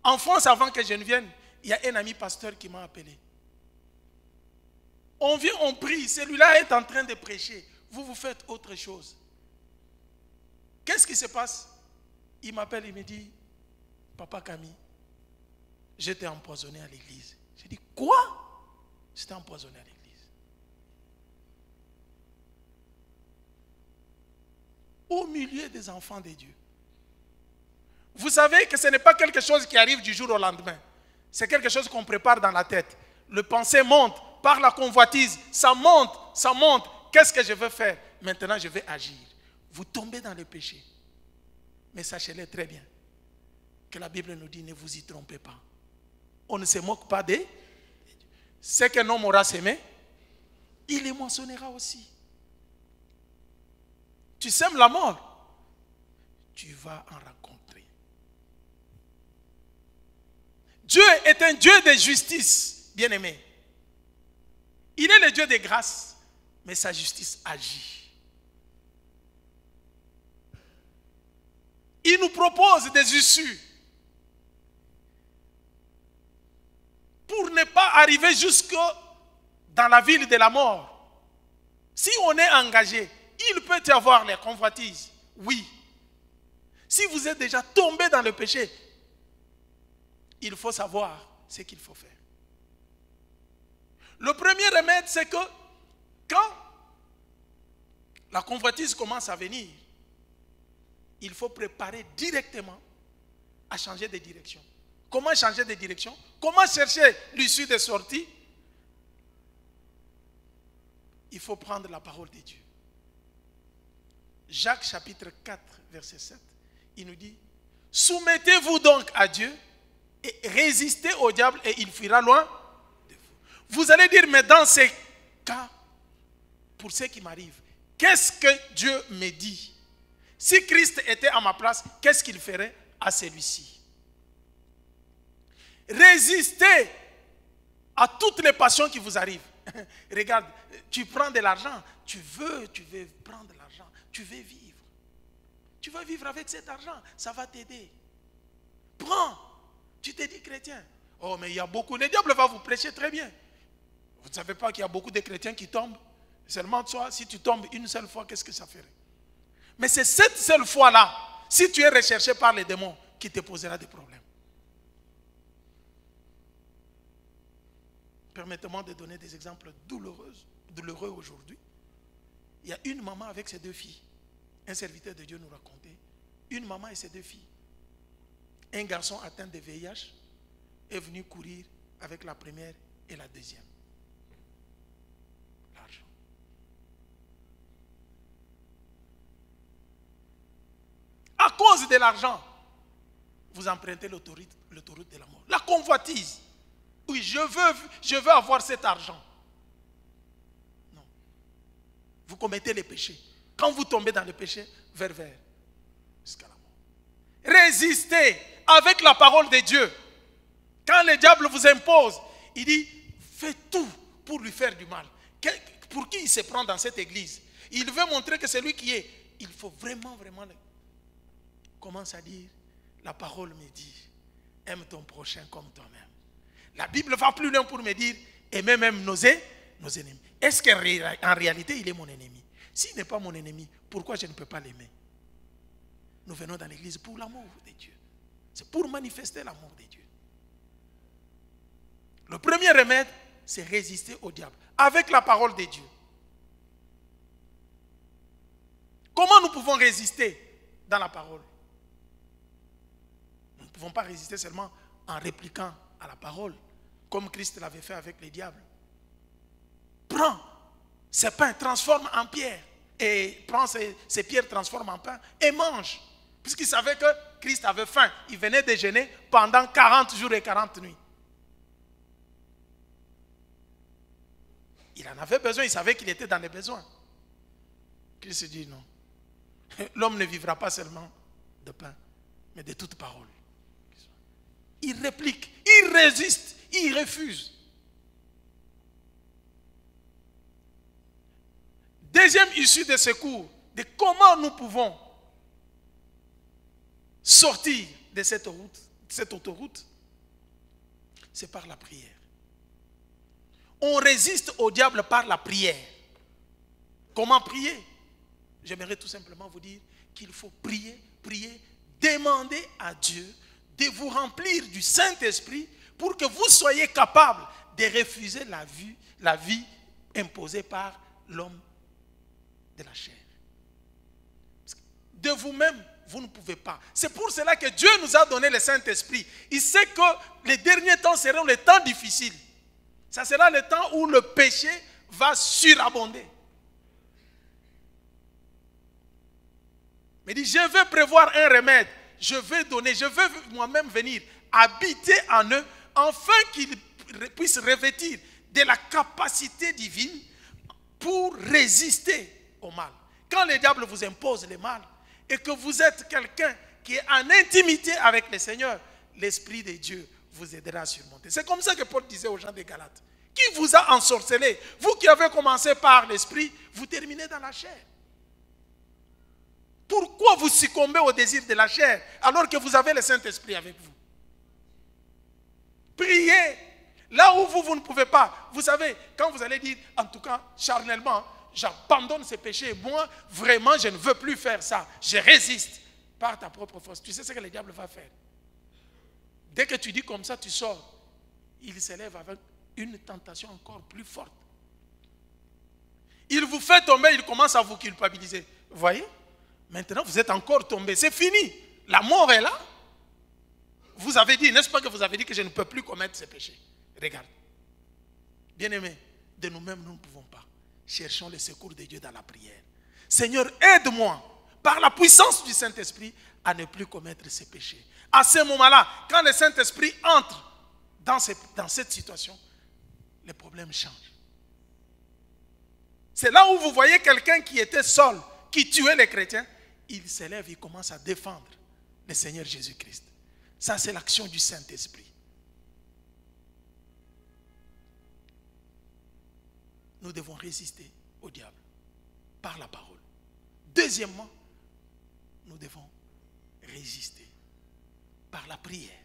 En France, avant que je ne vienne, il y a un ami pasteur qui m'a appelé. On vient, on prie, celui-là est en train de prêcher. Vous faites autre chose. Qu'est-ce qui se passe? Il m'appelle, il me dit, Papa Camille, j'étais empoisonné à l'église. J'ai dit, quoi? J'étais empoisonné à l'église. Au milieu des enfants de Dieu. Vous savez que ce n'est pas quelque chose qui arrive du jour au lendemain. C'est quelque chose qu'on prépare dans la tête. Le pensée monte par la convoitise. Ça monte, ça monte. Qu'est-ce que je veux faire? Maintenant, je vais agir. Vous tombez dans le péché. Mais sachez-le très bien que la Bible nous dit, ne vous y trompez pas. On ne se moque pas des... ce qu'un homme aura sémé, il les moissonnera aussi. Tu sèmes la mort, tu vas en rencontrer. Dieu est un Dieu de justice, bien-aimé. Il est le Dieu de grâce, mais sa justice agit. Il nous propose des issues pour ne pas arriver jusque dans la ville de la mort. Si on est engagé, il peut y avoir les convoitises, oui. Si vous êtes déjà tombé dans le péché, il faut savoir ce qu'il faut faire. Le premier remède, c'est que quand la convoitise commence à venir, il faut préparer directement à changer de direction. Comment changer de direction? Comment chercher l'issue de sortie? Il faut prendre la parole de Dieu. Jacques chapitre 4, verset 7, il nous dit, soumettez-vous donc à Dieu et résistez au diable et il fuira loin de vous. Vous allez dire, mais dans ces cas, pour ce qui m'arrive, qu'est-ce que Dieu me dit? Si Christ était à ma place, qu'est-ce qu'il ferait à celui-ci? Résistez à toutes les passions qui vous arrivent. Regarde, tu prends de l'argent, tu veux prendre de l'argent, tu veux vivre. Tu veux vivre avec cet argent, ça va t'aider. Prends, tu te dis chrétien. Oh, mais il y a beaucoup, le diable va vous prêcher très bien. Vous ne savez pas qu'il y a beaucoup de chrétiens qui tombent. Seulement toi, si tu tombes une seule fois, qu'est-ce que ça ferait? Mais c'est cette seule fois-là, si tu es recherché par les démons, qui te posera des problèmes. Permettez-moi de donner des exemples douloureux aujourd'hui. Il y a une maman avec ses deux filles. Un serviteur de Dieu nous racontait. Une maman et ses deux filles. Un garçon atteint de VIH est venu courir avec la première et la deuxième. L'argent. À cause de l'argent, vous empruntez l'autoroute de la mort. La convoitise. Oui, je veux avoir cet argent. Non. Vous commettez les péchés. Quand vous tombez dans le péché, vers jusqu'à la mort. Résistez avec la parole de Dieu. Quand le diable vous impose, il dit, faites tout pour lui faire du mal. Pour qui il se prend dans cette église? Il veut montrer que c'est lui qui est. Il faut vraiment, commence à dire, la parole me dit, aime ton prochain comme toi-même. La Bible va plus loin pour me dire, aimez même nos ennemis. Est-ce qu'en réalité, il est mon ennemi? S'il n'est pas mon ennemi, pourquoi je ne peux pas l'aimer? Nous venons dans l'église pour l'amour de Dieu. C'est pour manifester l'amour de Dieu. Le premier remède, c'est résister au diable avec la parole de Dieu. Comment nous pouvons résister dans la parole? Nous ne pouvons pas résister seulement en répliquant à la parole, comme Christ l'avait fait avec les diables. Prends ces pains, transforme en pierre, et prends ces pierres, transforme en pain, et mange. Puisqu'il savait que Christ avait faim, il venait déjeuner pendant 40 jours et 40 nuits. Il en avait besoin, il savait qu'il était dans les besoins. Christ dit non. L'homme ne vivra pas seulement de pain, mais de toute parole. Il réplique, il résiste, il refuse. Deuxième issue de secours, de comment nous pouvons sortir de cette autoroute, c'est par la prière. On résiste au diable par la prière. Comment prier? J'aimerais tout simplement vous dire qu'il faut prier, demander à Dieu de vous remplir du Saint-Esprit pour que vous soyez capable de refuser la vie imposée par l'homme de la chair. De vous-même, vous ne pouvez pas. C'est pour cela que Dieu nous a donné le Saint-Esprit. Il sait que les derniers temps seront les temps difficiles. Ça sera le temps où le péché va surabonder. Mais il dit, je vais prévoir un remède. Je vais donner, je vais moi-même venir habiter en eux, afin qu'ils puissent revêtir de la capacité divine pour résister au mal. Quand le diable vous impose le mal et que vous êtes quelqu'un qui est en intimité avec le Seigneur, l'Esprit de Dieu vous aidera à surmonter. C'est comme ça que Paul disait aux gens des Galates. Qui vous a ensorcelé? Vous qui avez commencé par l'Esprit, vous terminez dans la chair. Pourquoi vous succombez au désir de la chair alors que vous avez le Saint-Esprit avec vous? Priez. Là où vous ne pouvez pas. Vous savez, quand vous allez dire, en tout cas, charnellement, j'abandonne ces péchés. Moi, vraiment, je ne veux plus faire ça. Je résiste par ta propre force. Tu sais ce que le diable va faire? Dès que tu dis comme ça, tu sors. Il s'élève avec une tentation encore plus forte. Il vous fait tomber, il commence à vous culpabiliser. Vous voyez? Maintenant, vous êtes encore tombé. C'est fini. La mort est là. Vous avez dit, n'est-ce pas que vous avez dit que je ne peux plus commettre ces péchés? Regarde. Bien-aimés, de nous-mêmes, nous ne pouvons pas. Cherchons le secours de Dieu dans la prière. Seigneur, aide-moi, par la puissance du Saint-Esprit, à ne plus commettre ces péchés. À ce moment-là, quand le Saint-Esprit entre dans cette situation, les problèmes changent. C'est là où vous voyez quelqu'un qui était seul, qui tuait les chrétiens, il s'élève, il commence à défendre le Seigneur Jésus-Christ. Ça, c'est l'action du Saint-Esprit. Nous devons résister au diable par la parole. Deuxièmement, nous devons résister par la prière.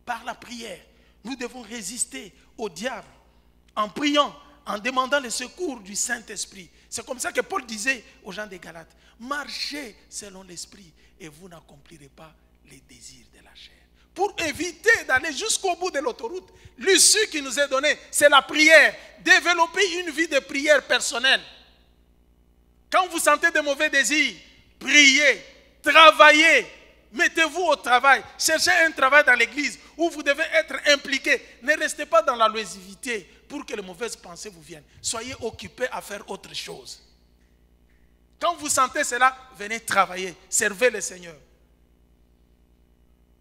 Par la prière, nous devons résister au diable en priant, en demandant le secours du Saint-Esprit. C'est comme ça que Paul disait aux gens des Galates, marchez selon l'Esprit et vous n'accomplirez pas les désirs de la chair. Pour éviter d'aller jusqu'au bout de l'autoroute, l'issue qui nous est donnée, c'est la prière. Développer une vie de prière personnelle. Quand vous sentez de mauvais désirs, priez, travaillez, mettez-vous au travail. Cherchez un travail dans l'église où vous devez être impliqué. Ne restez pas dans la loisivité pour que les mauvaises pensées vous viennent. Soyez occupés à faire autre chose. Quand vous sentez cela, venez travailler, servez le Seigneur.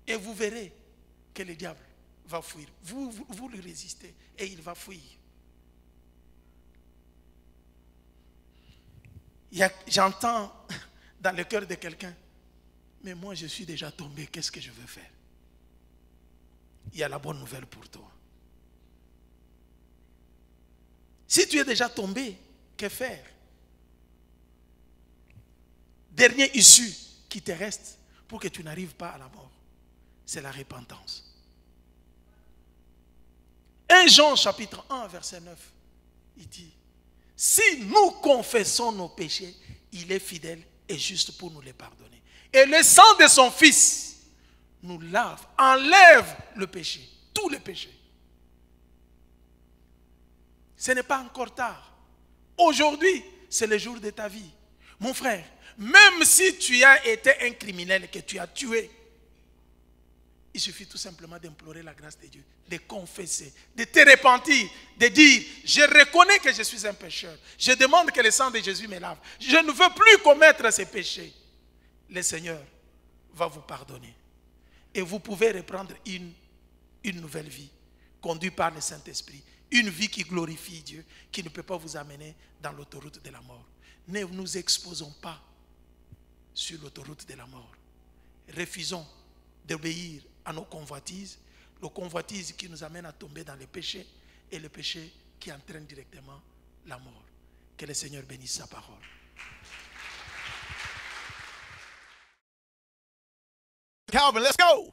Et vous verrez que le diable va fuir. Vous lui résistez et il va fuir. J'entends dans le cœur de quelqu'un, mais moi je suis déjà tombé, qu'est-ce que je veux faire? Il y a la bonne nouvelle pour toi. Si tu es déjà tombé, que faire? Dernière issue qui te reste pour que tu n'arrives pas à la mort, c'est la repentance. 1 Jean chapitre 1 verset 9, il dit, si nous confessons nos péchés, il est fidèle et juste pour nous les pardonner. Et le sang de son Fils nous lave, enlève le péché, tous les péchés. Ce n'est pas encore tard. Aujourd'hui, c'est le jour de ta vie. Mon frère, même si tu as été un criminel, que tu as tué, il suffit tout simplement d'implorer la grâce de Dieu, de confesser, de te repentir, de dire, je reconnais que je suis un pécheur. Je demande que le sang de Jésus me lave. Je ne veux plus commettre ces péchés. Le Seigneur va vous pardonner. Et vous pouvez reprendre une nouvelle vie, conduite par le Saint-Esprit. Une vie qui glorifie Dieu, qui ne peut pas vous amener dans l'autoroute de la mort. Ne nous exposons pas sur l'autoroute de la mort. Refusons d'obéir à nos convoitises qui nous amènent à tomber dans le péché et le péché qui entraîne directement la mort. Que le Seigneur bénisse sa parole. Calvin, let's go.